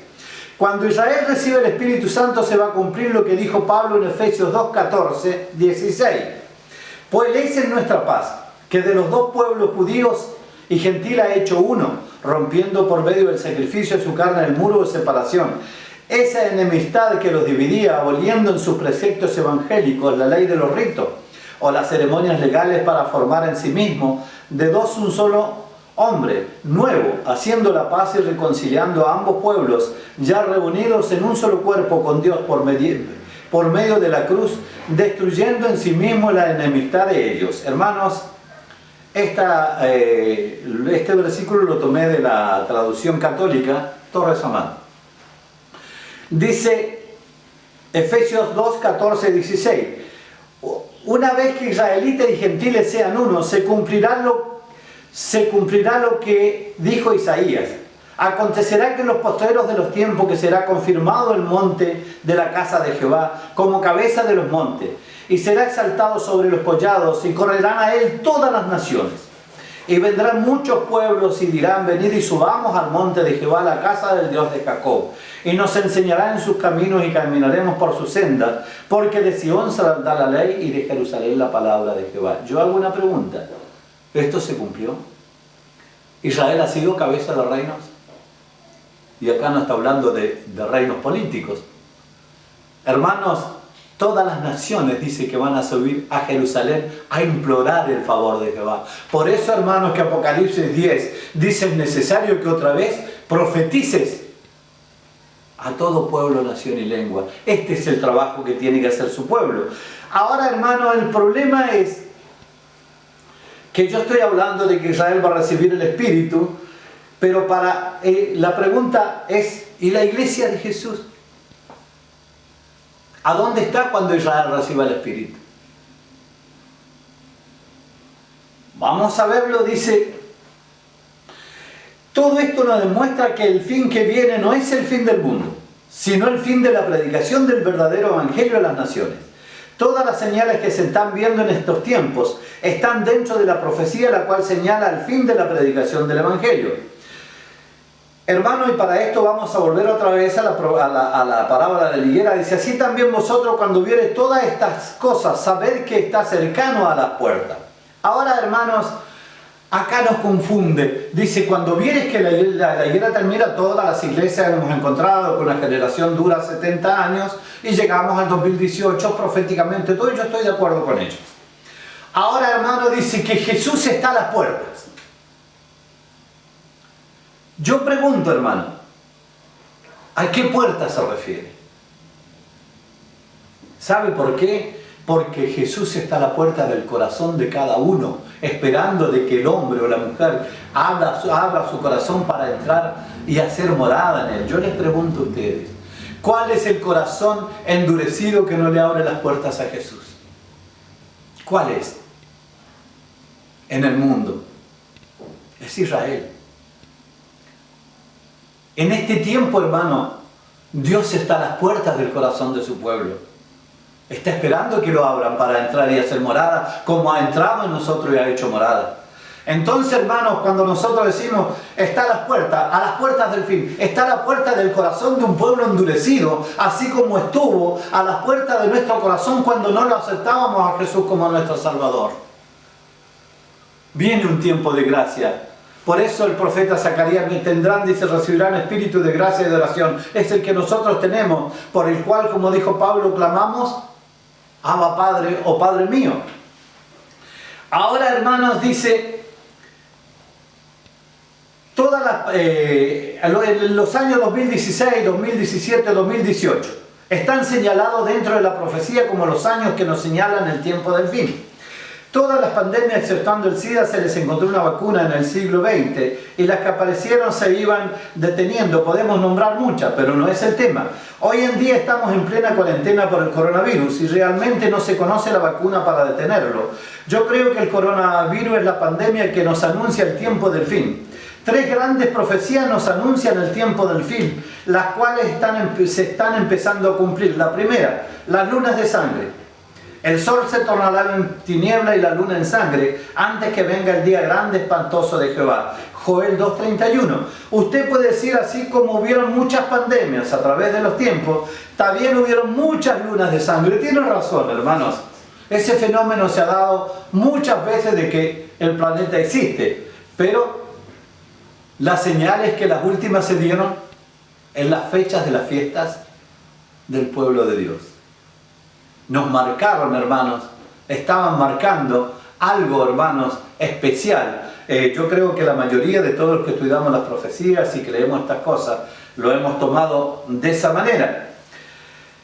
Cuando Israel recibe el Espíritu Santo se va a cumplir lo que dijo Pablo en Efesios 2:14-16. Pues esa es nuestra paz, que de los dos pueblos, judíos y gentil, ha hecho uno, rompiendo por medio del sacrificio de su carne el muro de separación. Esa enemistad que los dividía, aboliendo en sus preceptos evangélicos la ley de los ritos o las ceremonias legales, para formar en sí mismo de dos un solo hombre nuevo, haciendo la paz y reconciliando a ambos pueblos, ya reunidos en un solo cuerpo con Dios por medio de la cruz, destruyendo en sí mismo la enemistad de ellos. Hermanos, este versículo lo tomé de la traducción católica Torres Amado. Dice Efesios 2:14-16: una vez que israelitas y gentiles sean uno, se cumplirá lo que dijo Isaías. Acontecerá que en los postreros de los tiempos que será confirmado el monte de la casa de Jehová como cabeza de los montes, y será exaltado sobre los collados, y correrán a él todas las naciones. Y vendrán muchos pueblos y dirán: venid y subamos al monte de Jehová, la casa del Dios de Jacob, y nos enseñará en sus caminos y caminaremos por sus sendas, porque de Sión saldrá la ley y de Jerusalén la palabra de Jehová. Yo hago una pregunta: ¿esto se cumplió? ¿Israel ha sido cabeza de reinos? Y acá no está hablando de reinos políticos. Hermanos, todas las naciones dice que van a subir a Jerusalén a implorar el favor de Jehová. Por eso, hermanos, que Apocalipsis 10 dice: es necesario que otra vez profetices a todo pueblo, nación y lengua. Este es el trabajo que tiene que hacer su pueblo. Ahora, hermanos, el problema es que yo estoy hablando de que Israel va a recibir el Espíritu, pero la pregunta es: ¿y la iglesia de Jesús? ¿A dónde está cuando Israel reciba el Espíritu? Vamos a verlo. Dice: todo esto nos demuestra que el fin que viene no es el fin del mundo, sino el fin de la predicación del verdadero evangelio a las naciones. Todas las señales que se están viendo en estos tiempos están dentro de la profecía, la cual señala el fin de la predicación del evangelio. Hermano, y para esto vamos a volver otra vez a la parábola de la higuera. Dice: así también vosotros, cuando viereis todas estas cosas, sabed que está cercano a la puerta. Ahora, hermanos, acá nos confunde. Dice: cuando vieres que la higuera termina, todas las iglesias hemos encontrado con una generación dura 70 años y llegamos al 2018 proféticamente todo, y yo estoy de acuerdo con ellos. Ahora, hermano, dice que Jesús está a las puertas. Yo pregunto, hermano, ¿a qué puerta se refiere? ¿Sabe por qué? Porque Jesús está a la puerta del corazón de cada uno, esperando de que el hombre o la mujer abra su corazón para entrar y hacer morada en él. Yo les pregunto a ustedes, ¿cuál es el corazón endurecido que no le abre las puertas a Jesús? ¿Cuál es? En el mundo. Es Israel. En este tiempo, hermano, Dios está a las puertas del corazón de su pueblo. Está esperando que lo abran para entrar y hacer morada, como ha entrado en nosotros y ha hecho morada. Entonces, hermanos, cuando nosotros decimos, está a las puertas del fin, está a la puerta del corazón de un pueblo endurecido, así como estuvo a las puertas de nuestro corazón cuando no lo aceptábamos a Jesús como nuestro Salvador. Viene un tiempo de gracia. Por eso el profeta Zacarías tendrán, dice, recibirán espíritu de gracia y de oración. Es el que nosotros tenemos, por el cual, como dijo Pablo, clamamos, Abba Padre o Padre mío. Ahora, hermanos, dice, los años 2016, 2017, 2018 están señalados dentro de la profecía como los años que nos señalan el tiempo del fin. Todas las pandemias, exceptuando el SIDA, se les encontró una vacuna en el siglo XX y las que aparecieron se iban deteniendo. Podemos nombrar muchas, pero no es el tema. Hoy en día estamos en plena cuarentena por el coronavirus y realmente no se conoce la vacuna para detenerlo. Yo creo que el coronavirus es la pandemia que nos anuncia el tiempo del fin. 3 grandes profecías nos anuncian el tiempo del fin, las cuales se están empezando a cumplir. La primera, las lunas de sangre. El sol se tornará en tiniebla y la luna en sangre, antes que venga el día grande espantoso de Jehová. Joel 2:31. Usted puede decir, así como hubieron muchas pandemias a través de los tiempos, también hubieron muchas lunas de sangre. Tiene razón, hermanos. Ese fenómeno se ha dado muchas veces de que el planeta existe, pero las señales que las últimas se dieron en las fechas de las fiestas del pueblo de Dios. Nos marcaron, hermanos, estaban marcando algo, hermanos, especial. Yo creo que la mayoría de todos los que estudiamos las profecías y que leemos estas cosas, lo hemos tomado de esa manera.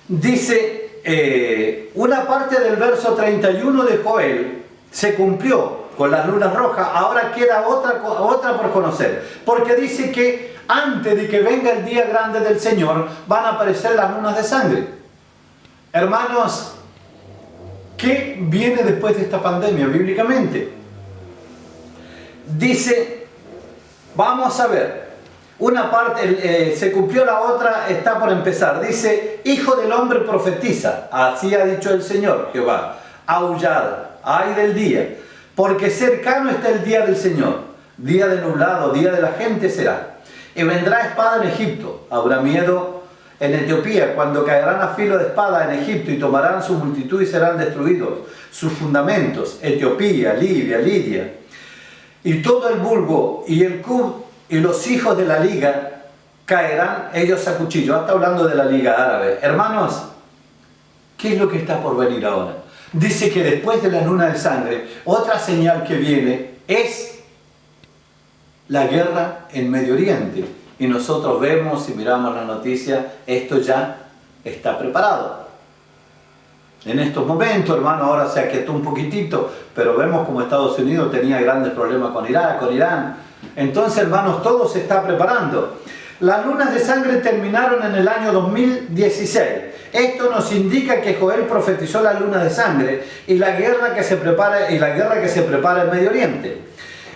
Dice, una parte del verso 31 de Joel se cumplió con las lunas rojas, ahora queda otra por conocer, porque dice que antes de que venga el día grande del Señor, van a aparecer las lunas de sangre. Hermanos, ¿qué viene después de esta pandemia bíblicamente? Dice, vamos a ver, una parte se cumplió, la otra está por empezar. Dice, hijo del hombre profetiza, así ha dicho el Señor Jehová, aullad, ay del día, porque cercano está el día del Señor, día de nublado, día de la gente será. Y vendrá espada en Egipto, habrá miedo en Etiopía, cuando caerán a filo de espada en Egipto y tomarán su multitud y serán destruidos sus fundamentos, Etiopía, Libia, Lidia, y todo el vulgo y el Cub y los hijos de la liga caerán ellos a cuchillo. Está hablando de la liga árabe. Hermanos, ¿qué es lo que está por venir ahora? Dice que después de la luna de sangre, otra señal que viene es la guerra en Medio Oriente. Y nosotros vemos y miramos la noticia, esto ya está preparado. En estos momentos, hermano, ahora se aquietó un poquitito, pero vemos como Estados Unidos tenía grandes problemas con Irak, con Irán. Entonces, hermanos, todo se está preparando. Las lunas de sangre terminaron en el año 2016. Esto nos indica que Joel profetizó la luna de sangre y la guerra que se prepara en Medio Oriente.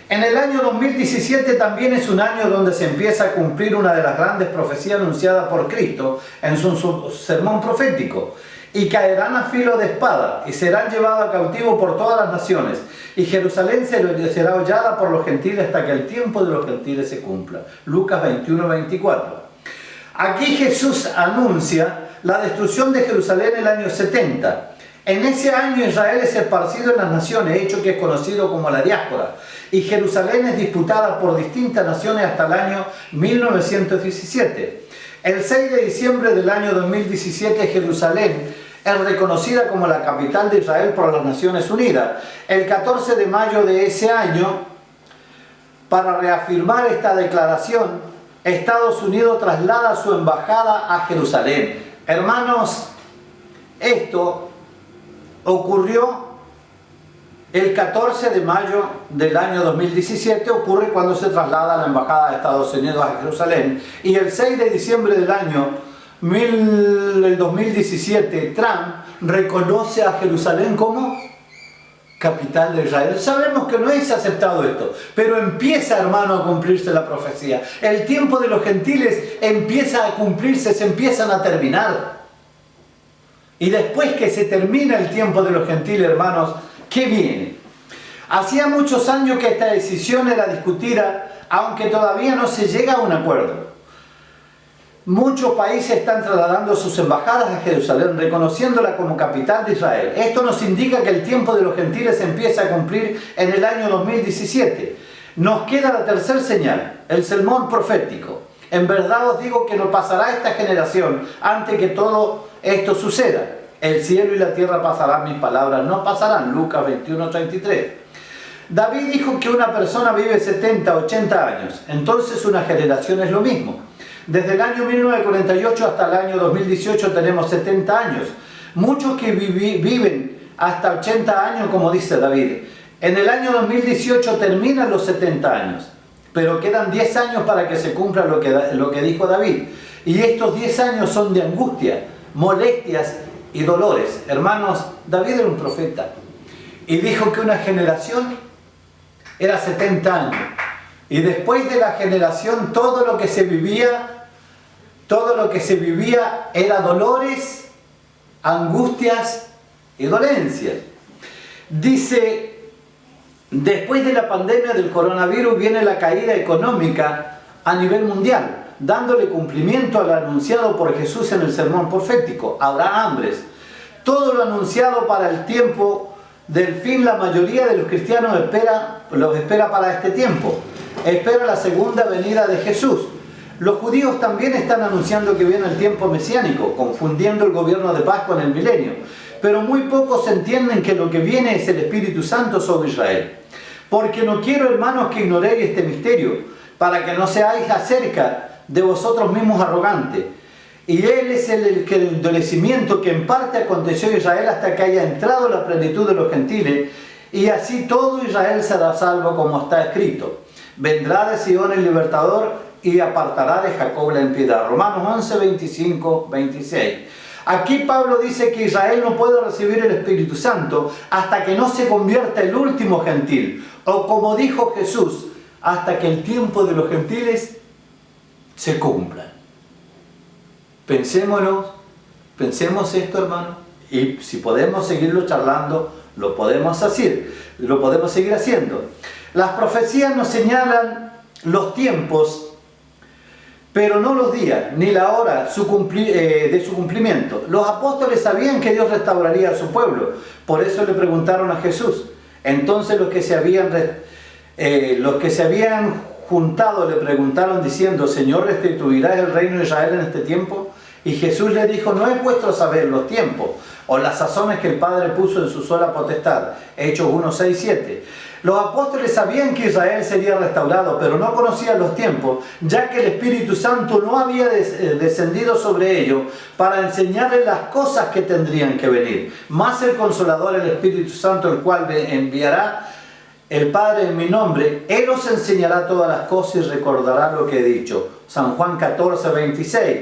En el año 2017 también es un año donde se empieza a cumplir una de las grandes profecías anunciadas por Cristo en su sermón profético. Y caerán a filo de espada y serán llevados a cautivo por todas las naciones. Y Jerusalén será hollada por los gentiles hasta que el tiempo de los gentiles se cumpla. Lucas 21-24. Aquí Jesús anuncia la destrucción de Jerusalén en el año 70. En ese año Israel es esparcido en las naciones, hecho que es conocido como la diáspora. Y Jerusalén es disputada por distintas naciones hasta el año 1917. El 6 de diciembre del año 2017 Jerusalén es reconocida como la capital de Israel por las Naciones Unidas. El 14 de mayo de ese año, para reafirmar esta declaración, Estados Unidos traslada su embajada a Jerusalén. Hermanos, esto ocurrió el 14 de mayo del año 2017, ocurre cuando se traslada la Embajada de Estados Unidos a Jerusalén, y el 6 de diciembre del año 2017, Trump reconoce a Jerusalén como capital de Israel. Sabemos que no es aceptado esto, pero empieza, hermano, a cumplirse la profecía. El tiempo de los gentiles empieza a cumplirse, se empiezan a terminar. Y después que se termina el tiempo de los gentiles, hermanos, ¿qué viene? Hacía muchos años que esta decisión era discutida, aunque todavía no se llega a un acuerdo. Muchos países están trasladando sus embajadas a Jerusalén, reconociéndola como capital de Israel. Esto nos indica que el tiempo de los gentiles empieza a cumplir en el año 2017. Nos queda la tercera señal, el sermón profético. En verdad os digo que no pasará esta generación antes que todo esto suceda. El cielo y la tierra pasarán, mis palabras no pasarán. Lucas 21:33. David dijo que una persona vive 70, 80 años. Entonces una generación es lo mismo. Desde el año 1948 hasta el año 2018 tenemos 70 años. Muchos que viven hasta 80 años, como dice David. En el año 2018 terminan los 70 años. Pero quedan 10 años para que se cumpla lo que dijo David. Y estos 10 años son de angustia, molestias y dolores. Hermanos, David era un profeta. Y dijo que una generación era 70 años. Y después de la generación todo lo que se vivía era dolores, angustias y dolencias. Dice, después de la pandemia del coronavirus viene la caída económica a nivel mundial, dándole cumplimiento a lo anunciado por Jesús en el sermón profético. Habrá hambres. Todo lo anunciado para el tiempo del fin, la mayoría de los cristianos los espera para este tiempo. Espera la segunda venida de Jesús. Los judíos también están anunciando que viene el tiempo mesiánico, confundiendo el gobierno de paz con el milenio. Pero muy pocos entienden que lo que viene es el Espíritu Santo sobre Israel. Porque no quiero, hermanos, que ignoréis este misterio, para que no seáis acerca de vosotros mismos arrogantes. Y él es el endurecimiento que en parte aconteció a Israel hasta que haya entrado la plenitud de los gentiles, y así todo Israel será salvo, como está escrito. Vendrá de Sion el libertador y apartará de Jacob la impiedad. Romanos 11, 25, 26. Aquí Pablo dice que Israel no puede recibir el Espíritu Santo hasta que no se convierta el último gentil. O como dijo Jesús, hasta que el tiempo de los gentiles se cumpla. Pensemos esto, hermano, y si podemos seguirlo charlando, lo podemos hacer, lo podemos seguir haciendo. Las profecías nos señalan los tiempos, pero no los días, ni la hora de su cumplimiento. Los apóstoles sabían que Dios restauraría a su pueblo, por eso le preguntaron a Jesús. Entonces los que se habían juntado le preguntaron diciendo, Señor, ¿restituirás el reino de Israel en este tiempo? Y Jesús le dijo, no es vuestro saber los tiempos o las sazones que el Padre puso en su sola potestad. Hechos 1, 6, 7. Los apóstoles sabían que Israel sería restaurado, pero no conocían los tiempos, ya que el Espíritu Santo no había descendido sobre ellos para enseñarles las cosas que tendrían que venir. Más el Consolador, el Espíritu Santo, el cual enviará el Padre en mi nombre, Él os enseñará todas las cosas y recordará lo que he dicho. San Juan 14, 26.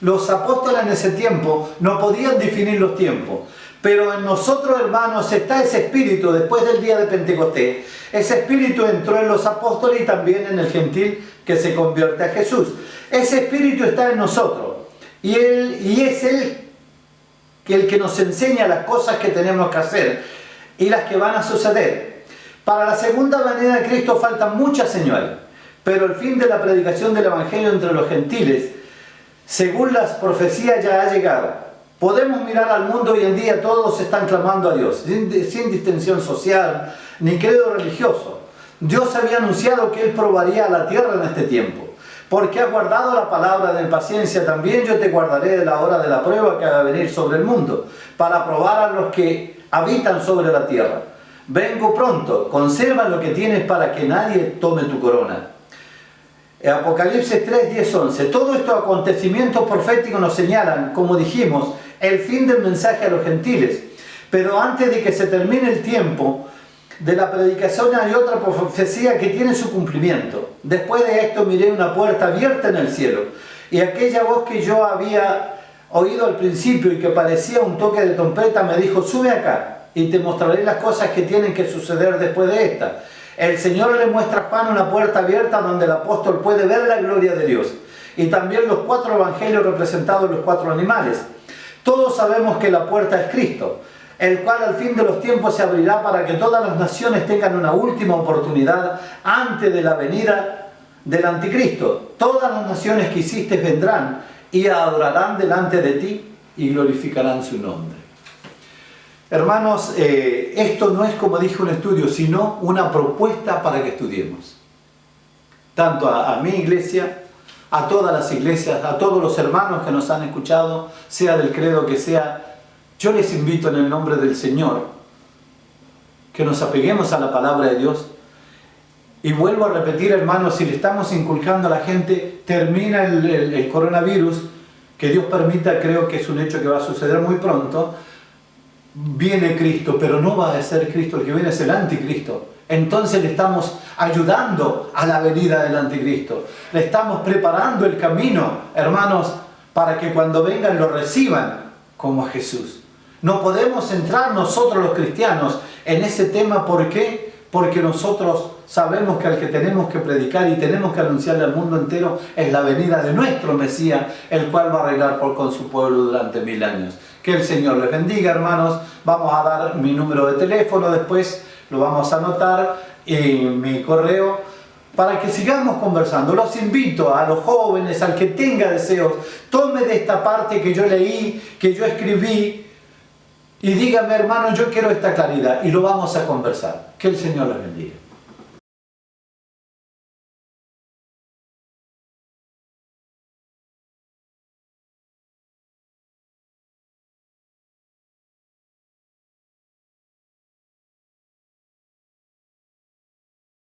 Los apóstoles en ese tiempo no podían definir los tiempos. Pero en nosotros, hermanos, está ese espíritu después del día de Pentecostés. Ese espíritu entró en los apóstoles y también en el gentil que se convierte a Jesús. Ese espíritu está en nosotros. Y es Él el que nos enseña las cosas que tenemos que hacer y las que van a suceder. Para la segunda venida de Cristo faltan muchas señales. Pero el fin de la predicación del Evangelio entre los gentiles, según las profecías, ya ha llegado. Podemos mirar al mundo hoy en día, todos están clamando a Dios, sin distinción social ni credo religioso. Dios había anunciado que Él probaría a la tierra en este tiempo. Porque has guardado la palabra de paciencia, también yo te guardaré de la hora de la prueba que va a venir sobre el mundo, para probar a los que habitan sobre la tierra. Vengo pronto, conserva lo que tienes para que nadie tome tu corona. Apocalipsis 3, 10, 11. Todos estos acontecimientos proféticos nos señalan, como dijimos, el fin del mensaje a los gentiles. Pero antes de que se termine el tiempo de la predicación hay otra profecía que tiene su cumplimiento. Después de esto miré una puerta abierta en el cielo, y aquella voz que yo había oído al principio y que parecía un toque de trompeta me dijo: sube acá y te mostraré las cosas que tienen que suceder después de esta. El Señor le muestra a Juan una puerta abierta donde el apóstol puede ver la gloria de Dios, y también los 4 evangelios representados en los 4 animales. Todos sabemos que la puerta es Cristo, el cual al fin de los tiempos se abrirá para que todas las naciones tengan una última oportunidad antes de la venida del anticristo. Todas las naciones que hiciste vendrán y adorarán delante de ti y glorificarán su nombre. Hermanos, esto no es, como dije, un estudio, sino una propuesta para que estudiemos. Tanto a mi iglesia, a todas las iglesias, a todos los hermanos que nos han escuchado, sea del credo que sea, yo les invito en el nombre del Señor que nos apeguemos a la palabra de Dios. Y vuelvo a repetir, hermanos, si le estamos inculcando a la gente, termina el coronavirus, que Dios permita, creo que es un hecho que va a suceder muy pronto, viene Cristo, pero no va a ser Cristo, el que viene es el anticristo. Entonces le estamos ayudando a la venida del anticristo. Le estamos preparando el camino, hermanos, para que cuando vengan lo reciban como a Jesús. No podemos entrar nosotros los cristianos en ese tema. ¿Por qué? Porque nosotros sabemos que al que tenemos que predicar y tenemos que anunciarle al mundo entero es la venida de nuestro Mesías, el cual va a reinar con su pueblo durante 1000 años. Que el Señor les bendiga, hermanos. Vamos a dar mi número de teléfono, después lo vamos a anotar en mi correo para que sigamos conversando. Los invito a los jóvenes, al que tenga deseos, tome de esta parte que yo leí, que yo escribí, y dígame: hermano, yo quiero esta claridad, y lo vamos a conversar. Que el Señor les bendiga.